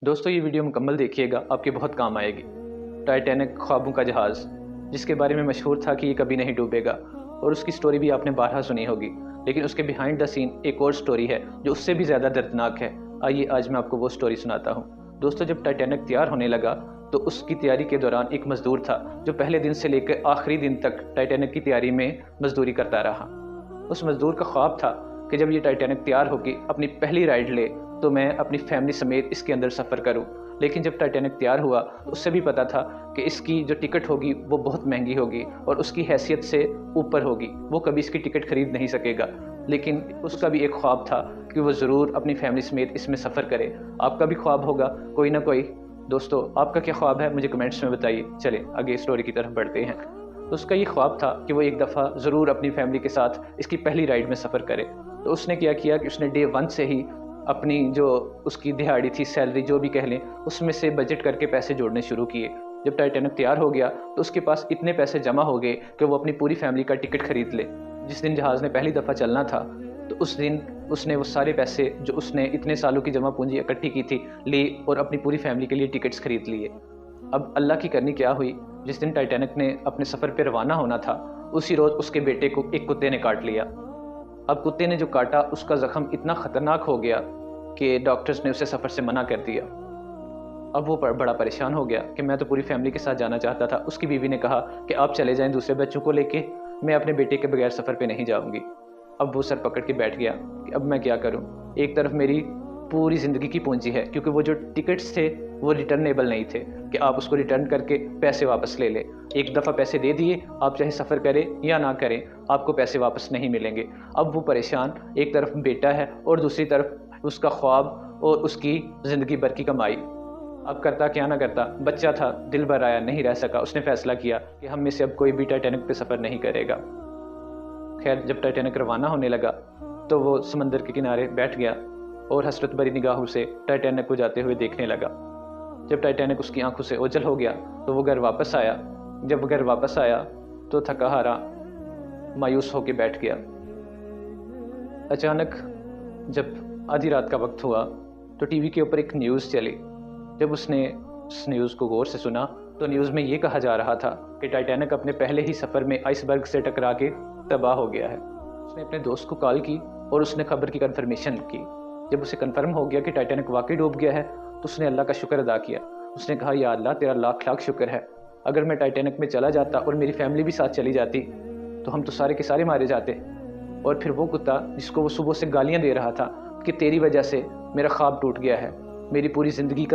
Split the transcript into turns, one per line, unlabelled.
दोस्तों ये वीडियो मुकम्मल देखिएगा, आपके बहुत काम आएगी। टाइटैनिक ख्वाबों का जहाज़, जिसके बारे में मशहूर था कि ये कभी नहीं डूबेगा, और उसकी स्टोरी भी आपने बारहा सुनी होगी, लेकिन उसके बिहाइंड द सीन एक और स्टोरी है जो उससे भी ज़्यादा दर्दनाक है। आइए आज मैं आपको वो स्टोरी सुनाता हूँ। दोस्तों, जब टाइटैनिक तैयार होने लगा तो उसकी तैयारी के दौरान एक मज़दूर था जो पहले दिन से लेकर आखिरी दिन तक टाइटैनिक की तैयारी में मजदूरी करता रहा। उस मज़दूर का ख्वाब था कि जब ये टाइटैनिक तैयार होगी, अपनी पहली राइड ले, तो मैं अपनी फैमिली समेत इसके अंदर सफ़र करूं। लेकिन जब टाइटैनिक तैयार हुआ तो उससे भी पता था कि इसकी जो टिकट होगी वो बहुत महंगी होगी और उसकी हैसियत से ऊपर होगी, वो कभी इसकी टिकट खरीद नहीं सकेगा। लेकिन उसका भी एक ख्वाब था कि वो ज़रूर अपनी फैमिली समेत इसमें सफ़र करे। आपका भी ख्वाब होगा कोई ना कोई। दोस्तों, आपका क्या ख्वाब है मुझे कमेंट्स में बताइए। चलें आगे स्टोरी की तरफ बढ़ते हैं। तो उसका ये ख्वाब था कि वो एक दफ़ा ज़रूर अपनी फैमिली के साथ इसकी पहली राइड में सफ़र करे। तो उसने क्या किया कि उसने डे 1 से ही अपनी जो उसकी दिहाड़ी थी, सैलरी जो भी कह लें, उसमें से बजट करके पैसे जोड़ने शुरू किए। जब टाइटैनिक तैयार हो गया तो उसके पास इतने पैसे जमा हो गए कि वो अपनी पूरी फैमिली का टिकट खरीद ले। जिस दिन जहाज़ ने पहली दफ़ा चलना था तो उस दिन उसने वो सारे पैसे जो उसने इतने सालों की जमा पूंजी इकट्ठी की थी ली और अपनी पूरी फैमिली के लिए टिकट्स खरीद लिए। अब अल्लाह की करनी क्या हुई, जिस दिन टाइटैनिक ने अपने सफ़र पर रवाना होना था उसी रोज़ उसके बेटे को एक कुत्ते ने काट लिया। अब कुत्ते ने जो काटा उसका ज़ख्म इतना ख़तरनाक हो गया कि डॉक्टर्स ने उसे सफ़र से मना कर दिया। अब वो बड़ा परेशान हो गया कि मैं तो पूरी फैमिली के साथ जाना चाहता था। उसकी बीवी ने कहा कि आप चले जाएं दूसरे बच्चों को लेके, मैं अपने बेटे के बगैर सफ़र पे नहीं जाऊंगी। अब वो सर पकड़ के बैठ गया कि अब मैं क्या करूं। एक तरफ मेरी पूरी ज़िंदगी की पूंजी है, क्योंकि वो जो टिकट्स थे वो रिटर्नेबल नहीं थे कि आप उसको रिटर्न करके पैसे वापस ले लें। एक दफ़ा पैसे दे दिए, आप चाहे सफ़र करें या ना करें, आपको पैसे वापस नहीं मिलेंगे। अब वो परेशान, एक तरफ बेटा है और दूसरी तरफ उसका ख्वाब और उसकी ज़िंदगी भर की कमाई। अब करता क्या ना करता, बच्चा था, दिल भर आया, नहीं रह सका। उसने फ़ैसला किया कि हम में से अब कोई भी टाइटैनिक पे सफ़र नहीं करेगा। खैर, जब टाइटैनिक रवाना होने लगा तो वो समंदर के किनारे बैठ गया और हसरत भरी निगाहों से टाइटैनिक को जाते हुए देखने लगा। जब टाइटैनिक उसकी आंखों से ओझल हो गया तो वो घर वापस आया। जब घर वापस आया तो थका हारा मायूस होकर बैठ गया। अचानक जब आधी रात का वक्त हुआ तो टीवी के ऊपर एक न्यूज़ चली। जब उसने उस न्यूज़ को गौर से सुना तो न्यूज़ में ये कहा जा रहा था कि टाइटैनिक अपने पहले ही सफ़र में आइसबर्ग से टकरा के तबाह हो गया है। उसने अपने दोस्त को कॉल की और उसने खबर की कन्फर्मेशन की। जब उसे कन्फर्म हो गया कि टाइटैनिक वाकई डूब गया है तो उसने अल्लाह का शुक्र अदा किया। उसने कहा, या अल्लाह, तेरा लाख लाख शुक्र है। अगर मैं टाइटैनिक में चला जाता और मेरी फैमिली भी साथ चली जाती तो हम तो सारे के सारे मारे जाते। और फिर वो कुत्ता जिसको वो सुबह से गालियां दे रहा था कि तेरी वजह से मेरा ख्वाब टूट गया है, मेरी पूरी ज़िंदगी का